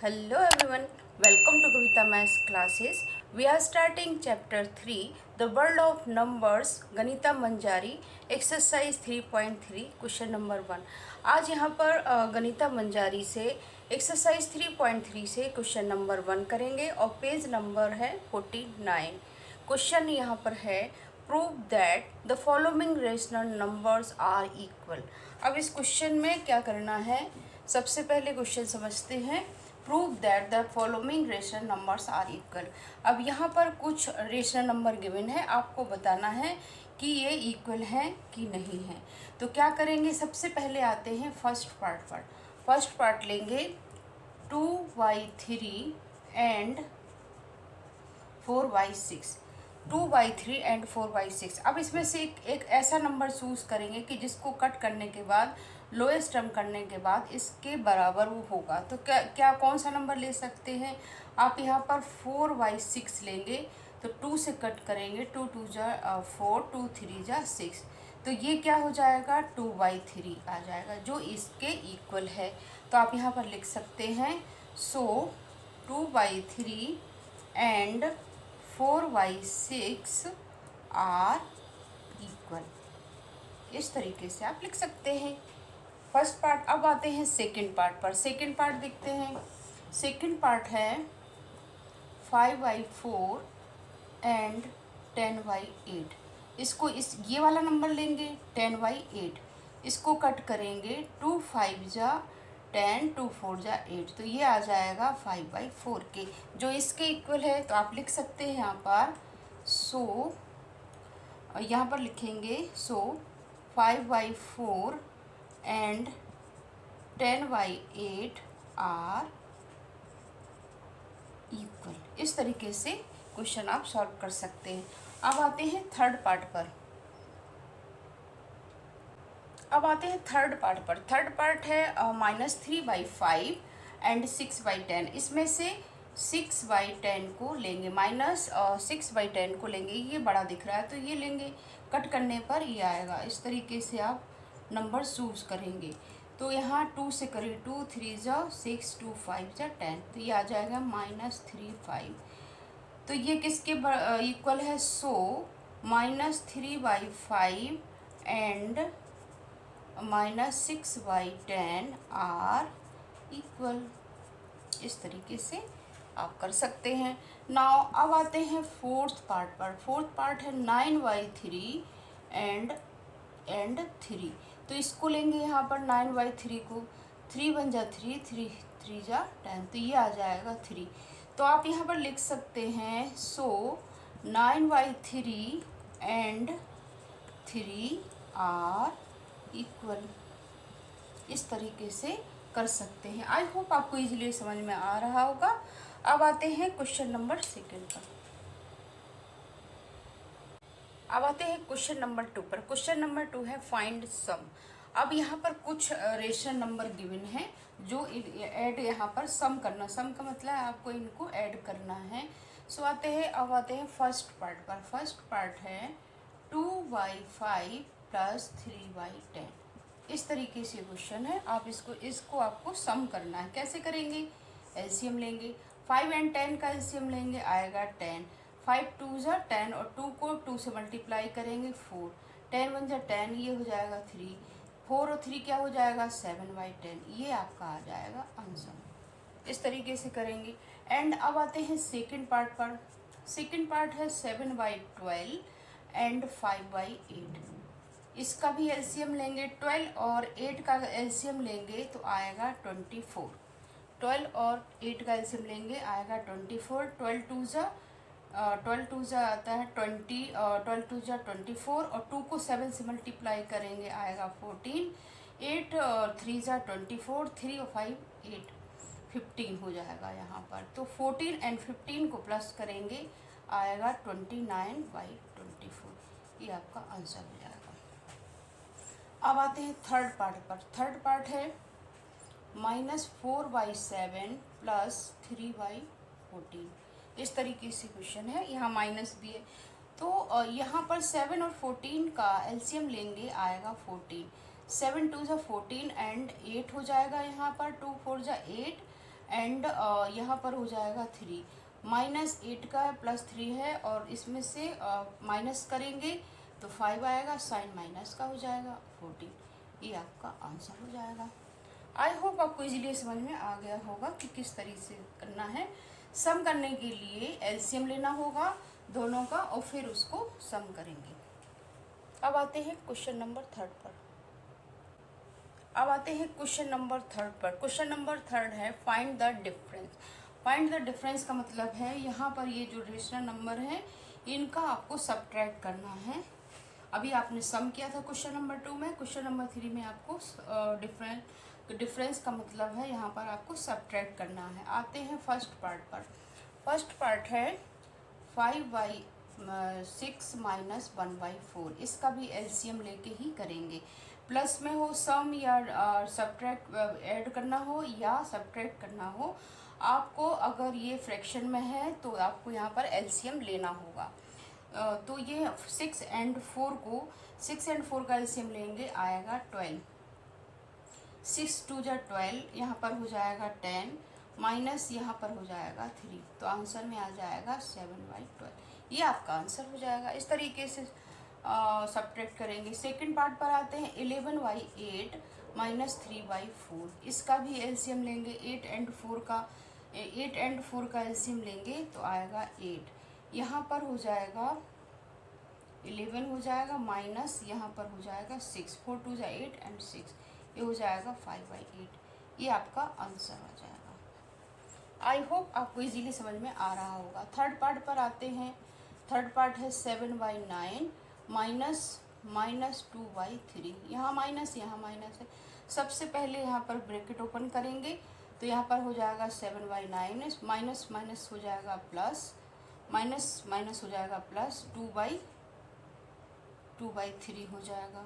Hello everyone, welcome to Kavita Maths classes. We are starting chapter 3, The World of Numbers, Ganita Manjari, exercise 3.3, question number 1। आज यहाँ पर गणिता मंजारी से exercise 3.3 से question number 1 करेंगे और पेज नंबर है 49। क्वेश्चन यहाँ पर है prove that the following rational numbers are equal. अब इस क्वेश्चन में क्या करना है, सबसे पहले क्वेश्चन समझते हैं। Prove that the following rational numbers are equal. अब यहाँ पर कुछ रेशनल नंबर गिवन है, आपको बताना है कि ये इक्वल हैं कि नहीं है। तो क्या करेंगे, सबसे पहले आते हैं फर्स्ट पार्ट पर। फर्स्ट पार्ट लेंगे 2/3 एंड 4/6। 2/3 एंड 4/6। अब इसमें से एक ऐसा नंबर चूज करेंगे कि जिसको कट करने के बाद, लोएस्ट टर्म करने के बाद इसके बराबर वो होगा। तो क्या क्या कौन सा नंबर ले सकते हैं आप? यहाँ पर 4/6 लेंगे तो 2 से कट करेंगे, 2 2 जा 4, 2 3 जा 6। तो ये क्या हो जाएगा, 2/3 आ जाएगा जो इसके इक्वल है। तो आप यहाँ पर लिख सकते हैं सो 2/3 एंड 4/6 आर इक्वल। इस तरीके से आप लिख सकते हैं फर्स्ट पार्ट। अब आते हैं सेकंड पार्ट पर। सेकंड पार्ट देखते हैं। सेकंड पार्ट है 5/4 एंड 10/8। इसको ये वाला नंबर लेंगे 10/8, इसको कट करेंगे, 2 5 जा 10, 2 4 जा 8। तो ये आ जाएगा 5/4 के, जो इसके इक्वल है। तो आप लिख सकते हैं यहाँ पर सो, यहाँ पर लिखेंगे सो 5/4 एंड 10/8 आर इक्वल। इस तरीके से क्वेश्चन आप सॉल्व कर सकते हैं। अब आते हैं थर्ड पार्ट पर। थर्ड पार्ट है -3/5 एंड 6/10। इसमें से 6/10 को लेंगे, -6/10 को लेंगे। ये बड़ा दिख रहा है तो ये लेंगे, कट करने पर ये आएगा। इस तरीके से आप नंबर चूज करेंगे। तो यहाँ 2 से करें, 2 3 जा 6, 2 5 जा 10। तो ये आ जाएगा -3/5। तो ये किसके इक्वल है, सो -3/5 एंड -6/10 आर इक्वल। इस तरीके से आप कर सकते हैं। नाउ अब आते हैं फोर्थ पार्ट पर। फोर्थ पार्ट है 9/3 एंड 3। तो इसको लेंगे यहाँ पर 9/3 को, 3 1 जा 3, 3 3 जा 10। तो ये आ जाएगा 3। तो आप यहाँ पर लिख सकते हैं सो 9/3 एंड 3 आर इक्वल। इस तरीके से कर सकते हैं। आई होप आपको इजीली समझ में आ रहा होगा। अब आते हैं क्वेश्चन नंबर सेकंड पर। अब आते हैं क्वेश्चन नंबर 2 पर। क्वेश्चन नंबर 2 है फाइंड सम। अब यहाँ पर कुछ रेशनल नंबर गिवन है जो ऐड यहाँ पर सम करना। सम का मतलब है आपको इनको ऐड करना है। सो अब आते हैं फर्स्ट पार्ट पर। फर्स्ट पार्ट है 2/5 + 3/10। इस तरीके से क्वेश्चन है। आप इसको आपको सम करना है। कैसे करेंगे, एलसीएम लेंगे। 5 एंड 10 का एलसीएम लेंगे, आएगा 10। 5 2 जा 10 और 2 को 2 से मल्टीप्लाई करेंगे 4। 10 1 जा 10, ये हो जाएगा 3। 4 और 3 क्या हो जाएगा, 7/10। ये आपका आ जाएगा आंसर। इस तरीके से करेंगे। एंड अब आते हैं सेकंड पार्ट पर। सेकंड पार्ट है 7/12 एंड 5/8। इसका भी एलसीएम लेंगे। 12 और 8 का एलसीएम लेंगे तो आएगा 24। 12 और 8 का एलसीएम लेंगे, आएगा 24। 12 2 जा आता है 20, 12 2 जा 24 और 2 को 7 से मल्टीप्लाई करेंगे, आएगा 14। 8 3 जा 24, 3 और 5 8, 15 हो जाएगा यहाँ पर। तो 14 एंड 15 को प्लस करेंगे, आएगा 29/24। ये आपका आंसर हो जाएगा। अब आते हैं थर्ड पार्ट पर। थर्ड पार्ट है -4/7 + 3/14। इस तरीके से क्वेश्चन है। यहाँ माइनस भी है। तो यहाँ पर 7 और 14 का एलसीएम लेंगे, आएगा 14। 7 2 जा 14 एंड 8 हो जाएगा यहाँ पर। 2 4 जा 8 एंड यहाँ पर हो जाएगा 3, -8 का +3 है और इसमें से माइनस करेंगे तो 5 आएगा, साइन माइनस का हो जाएगा 14। ये आपका आंसर हो जाएगा। आई होप आपको इजीली समझ में आ गया होगा कि किस तरीके से करना है। सम करने के लिए एलसीएम लेना होगा दोनों का और फिर उसको सम करेंगे। अब आते हैं क्वेश्चन नंबर 3 पर। क्वेश्चन नंबर 3 है find the difference. Find the difference का मतलब है यहाँ पर ये जो रेशनल नंबर है इनका आपको सब्ट्रैक्ट करना है। अभी आपने सम किया था क्वेश्चन नंबर 2 में, क्वेश्चन नंबर 3 में आपको डिफरेंस का मतलब है यहाँ पर आपको सब्ट्रैक्ट करना है। आते हैं फर्स्ट पार्ट पर। फर्स्ट पार्ट है 5/6 - 1/4। इसका भी एलसीएम लेके ही करेंगे। प्लस में हो सम या सब्ट्रैक्ट ऐड करना हो या सब्ट्रैक्ट करना हो, आपको अगर ये फ्रैक्शन में है तो आपको यहाँ पर एलसीएम लेना होगा। तो ये 6 और 4 का एलसीएम लेंगे, आएगा 12। 6 2 जा 12, यहाँ पर हो जाएगा 10 माइनस यहाँ पर हो जाएगा 3, तो आंसर में आ जाएगा 7/12। ये आपका आंसर हो जाएगा। इस तरीके से सब्ट्रैक्ट करेंगे। सेकंड पार्ट पर आते हैं 11/8 - 3/4। इसका भी एलसीएम लेंगे। 8 और 4 का एलसीएम लेंगे तो आएगा 8। यहाँ पर हो जाएगा 11 हो जाएगा माइनस यहाँ पर हो जाएगा 6, 4 2 जा 8 और 6, ये हो जाएगा 5/8। ये आपका आंसर आ जाएगा। आई होप आपको इजीली समझ में आ रहा होगा। थर्ड पार्ट पर आते हैं। थर्ड पार्ट है 7/9 माइनस 2/3। यहाँ माइनस है। सबसे पहले यहाँ पर ब्रैकेट ओपन करेंगे तो यहाँ पर हो जाएगा 7/9 माइनस हो जाएगा प्लस, माइनस हो जाएगा प्लस 2/3 हो जाएगा।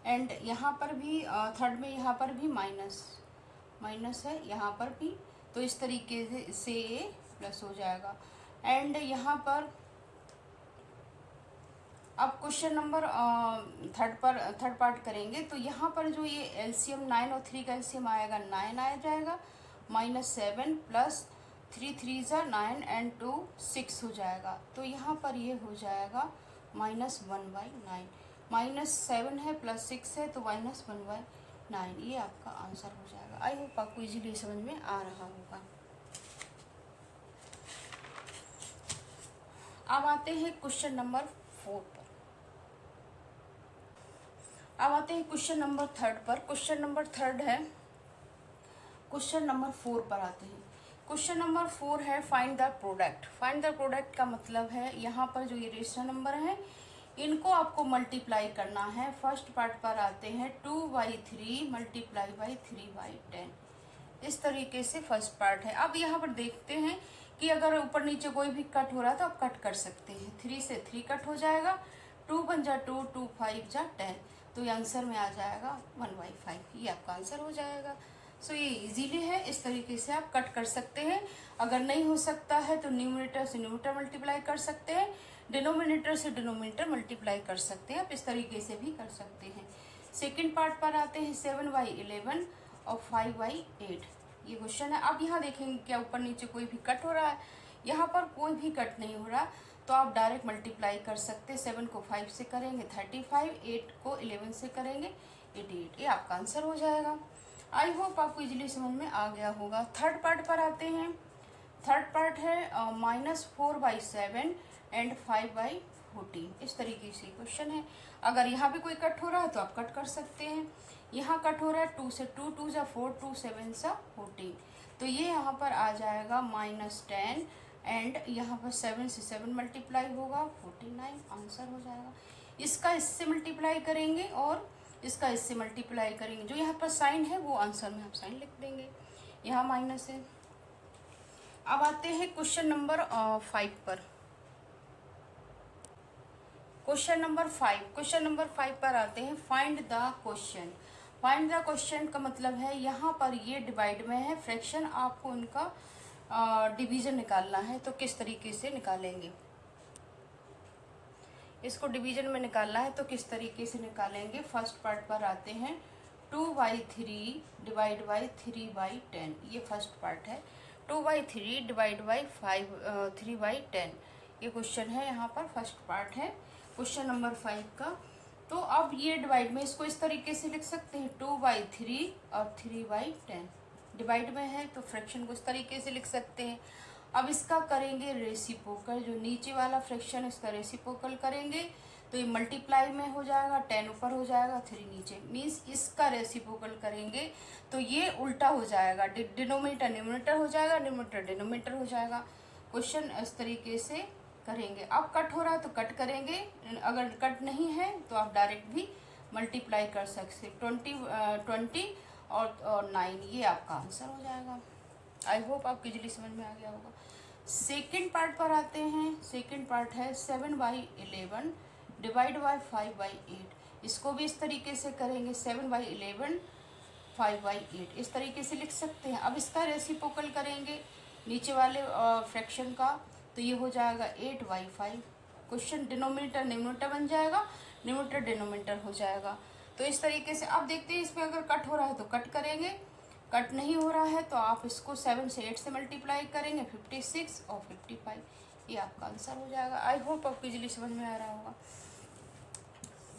एंड यहाँ पर भी थर्ड में यहाँ पर भी माइनस है यहाँ पर भी, तो इस तरीके से ये प्लस हो जाएगा। एंड यहाँ पर अब क्वेश्चन नंबर थर्ड पार्ट करेंगे तो यहाँ पर जो ये एलसीएम 9 और 3 का एलसीएम आएगा 9 आ जाएगा, -7 प्लस 3 3 जा 9 एंड 2 6 हो जाएगा। तो यहाँ पर ये हो जाएगा -1/9। -7 है प्लस 6 है तो -1/9। ये आपका आंसर हो जाएगा। आई होप आपको इजीली समझ में आ रहा होगा। अब आते हैं क्वेश्चन नंबर 4 पर। अब आते हैं क्वेश्चन नंबर 3 पर। क्वेश्चन नंबर 3 है। क्वेश्चन नंबर 4 पर आते हैं। क्वेश्चन नंबर 4 है find the product. Find the product का मतलब है यहाँ पर जो ये रेशनल नंबर है इनको आपको मल्टीप्लाई करना है। फर्स्ट पार्ट पर आते हैं 2/3 × 3/10। इस तरीके से फर्स्ट पार्ट है। अब यहाँ पर देखते हैं कि अगर ऊपर नीचे कोई भी कट हो रहा है तो आप कट कर सकते हैं। 3 से 3 कट हो जाएगा, 2 1 जा 2, 2 5 जा 10, तो ये आंसर में आ जाएगा 1/5। ये आपका आंसर हो जाएगा। सो ये इजीली है। इस तरीके से आप कट कर सकते हैं। अगर नहीं हो सकता है तो न्यूमरेटर से न्यूमरेटर मल्टीप्लाई कर सकते हैं, डिनोमिनेटर से डिनोमिनेटर मल्टीप्लाई कर सकते हैं। आप इस तरीके से भी कर सकते हैं। सेकंड पार्ट पर आते हैं 7/11 और 5/8। ये क्वेश्चन है। अब यहाँ देखेंगे क्या ऊपर नीचे कोई भी कट हो रहा है, यहाँ पर कोई भी कट नहीं हो रहा, तो आप डायरेक्ट मल्टीप्लाई कर सकते हैं। 7 को 5 से करेंगे 35, 8 को 11 से करेंगे 88। ये आपका आंसर हो जाएगा। आई होप आपको इजीली समझ में आ गया होगा। थर्ड पार्ट पर आते हैं। थर्ड पार्ट है -4/7 एंड 5/14। इस तरीके से क्वेश्चन है। अगर यहाँ भी कोई कट हो रहा है तो आप कट कर सकते हैं। यहाँ कट हो रहा है 2 से 2, 2 जा 4, 2 7 सा 14, तो ये यहाँ पर आ जाएगा -10 एंड यहाँ पर 7 से 7 मल्टीप्लाई होगा 49, आंसर हो जाएगा। इसका इससे मल्टीप्लाई करेंगे और इसका इससे मल्टीप्लाई करेंगे। जो यहाँ पर साइन है वो आंसर में आप साइन लिख देंगे। यहाँ माइनस है। अब आते हैं क्वेश्चन नंबर 5 पर। क्वेश्चन नंबर 5 पर आते हैं। Find the question. Find the question का मतलब है यहाँ पर ये डिवाइड में है फ्रैक्शन, आपको उनका डिवीजन निकालना है। तो किस तरीके से निकालेंगे इसको? डिवीजन में निकालना है तो किस तरीके से निकालेंगे? फर्स्ट पार्ट पर आते हैं 2/3 डिवाइड बाई 3/10, ये फर्स्ट पार्ट है। 2/3 डिवाइड बाई 3/10, ये क्वेश्चन है, यहाँ पर फर्स्ट पार्ट है क्वेश्चन नंबर 5 का। तो अब ये डिवाइड में इसको इस तरीके से लिख सकते हैं, 2/3 और 3/10 डिवाइड में है तो फ्रैक्शन को इस तरीके से लिख सकते हैं। अब इसका करेंगे रेसिप्रोकल, जो नीचे वाला फ्रैक्शन इसका रेसिप्रोकल करेंगे तो ये मल्टीप्लाई में हो जाएगा, 10 ऊपर हो जाएगा, 3 नीचे, मीन्स इसका रेसिप्रोकल करेंगे तो ये उल्टा हो जाएगा, डिनोमिनेटर न्यूमरेटर हो जाएगा, न्यूमरेटर डिनोमिनेटर हो जाएगा। क्वेश्चन इस तरीके से करेंगे। अब कट हो रहा है तो कट करेंगे, अगर कट नहीं है तो आप डायरेक्ट भी मल्टीप्लाई कर सकते। 20 और 9, ये आपका आंसर हो जाएगा। आई होप आपको इजीली समझ में आ गया होगा। सेकेंड पार्ट पर आते हैं। सेकेंड पार्ट है 7/11 डिवाइड बाई 5/8। इसको भी इस तरीके से करेंगे, 7/11 5/8 इस तरीके से लिख सकते हैं। अब इसका रेसिप्रोकल करेंगे नीचे वाले फ्रैक्शन का, तो ये हो जाएगा 8/5। क्वेश्चन डिनोमिनेटर न्यूमरेटर बन जाएगा, न्यूमरेटर डिनोमिनेटर हो जाएगा। तो इस तरीके से अब देखते हैं इसमें अगर कट हो रहा है तो कट करेंगे, कट नहीं हो रहा है तो आप इसको 7 से 8 से मल्टीप्लाई करेंगे, 56 और 55, ये आपका आंसर हो जाएगा। आई होप आपको इजीली समझ में आ रहा होगा।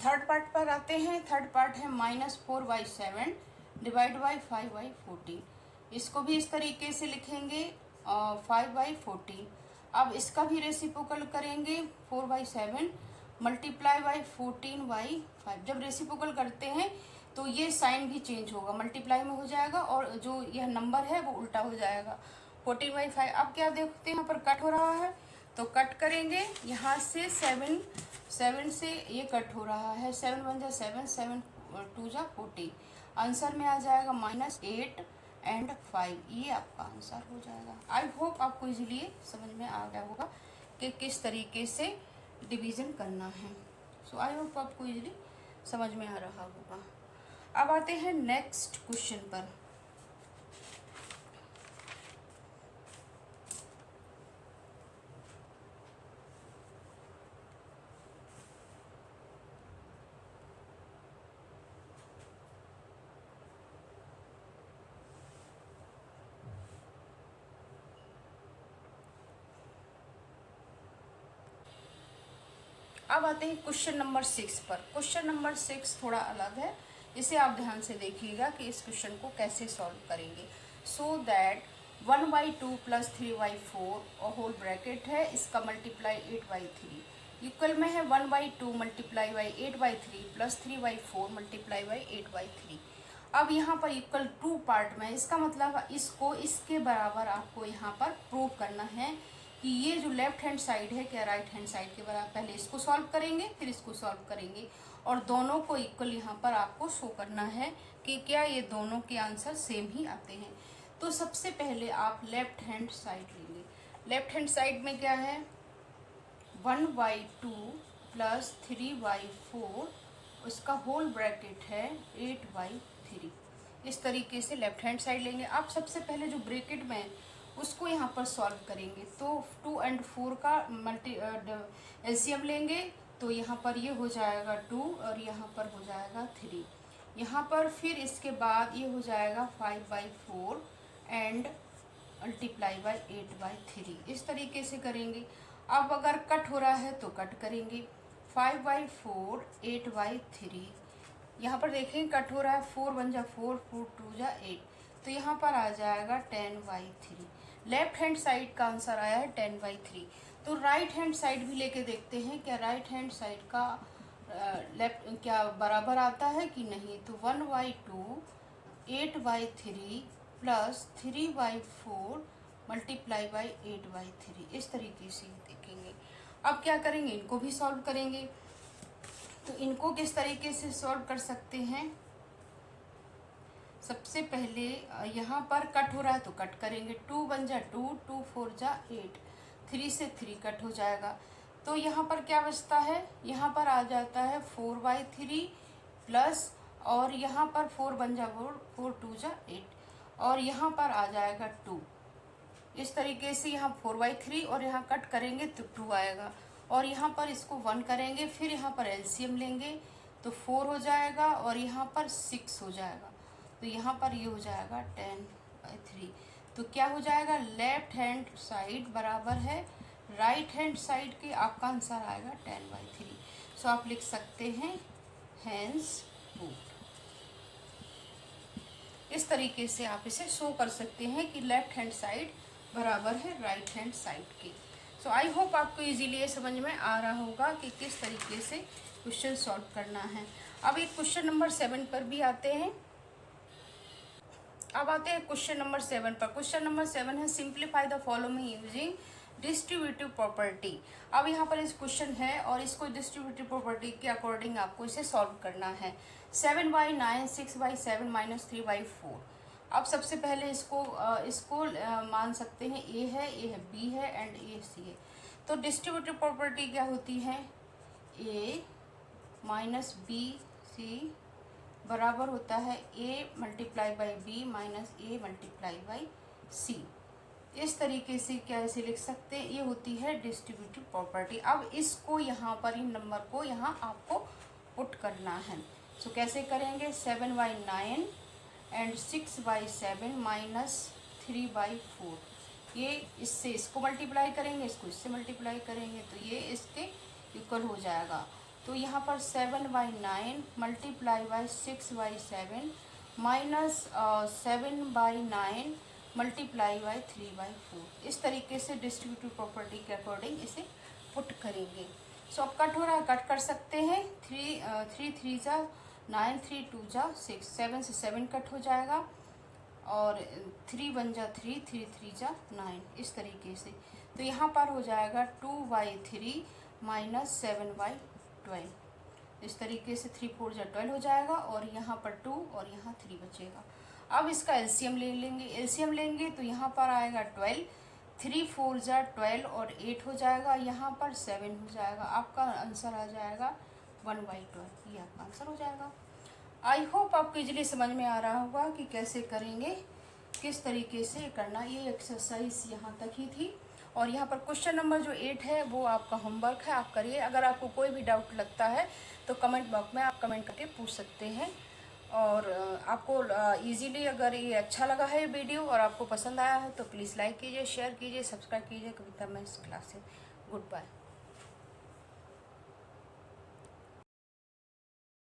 थर्ड पार्ट पर आते हैं। थर्ड पार्ट है -4/7 डिवाइड बाई 5/14। इसको भी इस तरीके से लिखेंगे 5/14। अब इसका भी रेसिप्रोकल करेंगे, 4/7 मल्टीप्लाई बाई 14/5। जब रेसिप्रोकल करते हैं तो ये साइन भी चेंज होगा, मल्टीप्लाई में हो जाएगा और जो यह नंबर है वो उल्टा हो जाएगा, 14/5। अब क्या देखते हैं, यहाँ पर कट हो रहा है तो कट करेंगे, यहाँ से 7 से ये कट हो रहा है, 7 1 जा 7, 7 2 जा 14, आंसर में आ जाएगा -8 एंड 5, ये आपका आंसर हो जाएगा। आई होप आपको इजीली समझ में आ गया होगा कि किस तरीके से डिवीज़न करना है। सो आई होप आपको इजीली समझ में आ रहा होगा। अब आते हैं नेक्स्ट क्वेश्चन पर। अब आते हैं क्वेश्चन नंबर 6 पर। क्वेश्चन नंबर 6 थोड़ा अलग है, इसे आप ध्यान से देखिएगा कि इस क्वेश्चन को कैसे सॉल्व करेंगे। सो दैट 1/2 + 3/4 और होल ब्रैकेट है, इसका मल्टीप्लाई 8/3 इक्वल में है 1/2 मल्टीप्लाई बाई 8/3 + 3/4 मल्टीप्लाई बाई 8/3। अब यहाँ पर इक्वल 2 पार्ट में, इसका मतलब इसको इसके बराबर आपको यहाँ पर प्रूव करना है कि ये जो लेफ्ट हैंड साइड है क्या राइट हैंड साइड के बराबर। पहले इसको सॉल्व करेंगे फिर इसको सॉल्व करेंगे और दोनों को इक्वल यहाँ पर आपको शो करना है कि क्या ये दोनों के आंसर सेम ही आते हैं। तो सबसे पहले आप लेफ्ट हैंड साइड लेंगे। लेफ्ट हैंड साइड में क्या है, 1/2 + 3/4, उसका होल ब्रैकेट है 8/3। इस तरीके से लेफ्ट हैंड साइड लेंगे। आप सबसे पहले जो ब्रैकेट में उसको यहाँ पर सॉल्व करेंगे, तो 2 और 4 का एलसीएम लेंगे, तो यहाँ पर ये हो जाएगा 2 और यहाँ पर हो जाएगा 3। यहाँ पर फिर इसके बाद ये हो जाएगा 5/4 एंड मल्टीप्लाई बाई 8/3, इस तरीके से करेंगे। अब अगर कट हो रहा है तो कट करेंगे, 5/4 8/3। यहाँ पर देखें कट हो रहा है, 4 1 जा 4, 4 2 जा 8, तो यहाँ पर आ जाएगा 10/3। लेफ्ट हैंड साइड का आंसर आया है 10/3। तो राइट हैंड साइड भी लेके देखते हैं क्या राइट हैंड साइड का लेफ्ट क्या बराबर आता है कि नहीं। तो 1/2 8/3 + 3/4 मल्टीप्लाई बाई 8/3, इस तरीके से देखेंगे। अब क्या करेंगे, इनको भी सॉल्व करेंगे। तो इनको किस तरीके से सॉल्व कर सकते हैं, सबसे पहले यहाँ पर कट हो रहा है तो कट करेंगे, 2 1 जा 2, 2 4 जा 8, 3 से 3 कट हो जाएगा। तो यहाँ पर क्या बचता है, यहाँ पर आ जाता है 4/3 प्लस, और यहाँ पर 4 1 जा 4, 4 2 जा 8, और यहाँ पर आ जाएगा 2। इस तरीके से यहाँ 4/3 और यहाँ कट करेंगे तो 2 आएगा, और यहाँ पर इसको 1 करेंगे, फिर यहाँ पर एलसीएम लेंगे तो 4 हो जाएगा और यहाँ पर 6 हो जाएगा, तो यहाँ पर ये हो जाएगा 10/3। तो क्या हो जाएगा, लेफ्ट हैंड साइड बराबर है राइट हैंड साइड के, आपका आंसर आएगा 10/3। सो आप लिख सकते हैं हैंस बूट। इस तरीके से आप इसे शो कर सकते हैं कि लेफ्ट हैंड साइड बराबर है राइट हैंड साइड के। सो आई होप आपको इजीली ये समझ में आ रहा होगा कि किस तरीके से क्वेश्चन सॉल्व करना है। अब एक क्वेश्चन नंबर 7 पर भी आते हैं। अब आते हैं क्वेश्चन नंबर 7 पर। क्वेश्चन नंबर 7 है simplify the following using distributive property. अब यहाँ पर इस क्वेश्चन है और इसको डिस्ट्रीब्यूटिव प्रॉपर्टी के अकॉर्डिंग आपको इसे सॉल्व करना है। 7/9 6/7 -3/4। अब सबसे पहले इसको मान सकते हैं ए है बी है एंड ए सी है। तो डिस्ट्रीब्यूटिव प्रॉपर्टी क्या होती है, ए माइनस बी सी बराबर होता है A multiply by B minus A multiply by C. इस तरीके से क्या ऐसे लिख सकते हैं, ये होती है डिस्ट्रीब्यूटिव प्रॉपर्टी। अब इसको यहाँ पर इन नंबर को यहाँ आपको पुट करना है। सो कैसे करेंगे, 7/9 एंड 6/7 -3/4। ये इससे इसको मल्टीप्लाई करेंगे, इसको इससे मल्टीप्लाई करेंगे, तो ये इसके इक्वल हो जाएगा। तो यहाँ पर 7/9 multiply by 6/7 minus 7/9 multiply by 3/4। इस तरीके से डिस्ट्रीब्यूटिव प्रॉपर्टी के अकॉर्डिंग इसे पुट करेंगे। सो अब कट हो रहा है, कट कर सकते हैं। 3 3 जा 9, 3 2 जा 6, 7 से 7 कट हो जाएगा और 3 1 जा 3, 3 3 जा 9, इस तरीके से। तो यहाँ पर हो जाएगा 2/3 माइनस 7/12। इस तरीके से 3 4 जा 12 हो जाएगा और यहाँ पर 2 और यहाँ 3 बचेगा। अब इसका एलसीएम ले लेंगे, एलसीएम लेंगे तो यहाँ पर आएगा 12, 3 4 जा 12 और 8 हो जाएगा, यहाँ पर 7 हो जाएगा। आपका आंसर आ जाएगा 1/12, ये आपका आंसर हो जाएगा। आई होप आपको इजीली समझ में आ रहा होगा कि कैसे करेंगे, किस तरीके से करना। ये एक्सरसाइज यहाँ तक ही थी और यहाँ पर क्वेश्चन नंबर जो 8 है वो आपका होमवर्क है, आप करिए। अगर आपको कोई भी डाउट लगता है तो कमेंट बॉक्स में आप कमेंट करके पूछ सकते हैं। और आपको इजीली अगर ये अच्छा लगा है वीडियो और आपको पसंद आया है तो प्लीज़ लाइक कीजिए, शेयर कीजिए, सब्सक्राइब कीजिए Kavita maths classes. Good bye.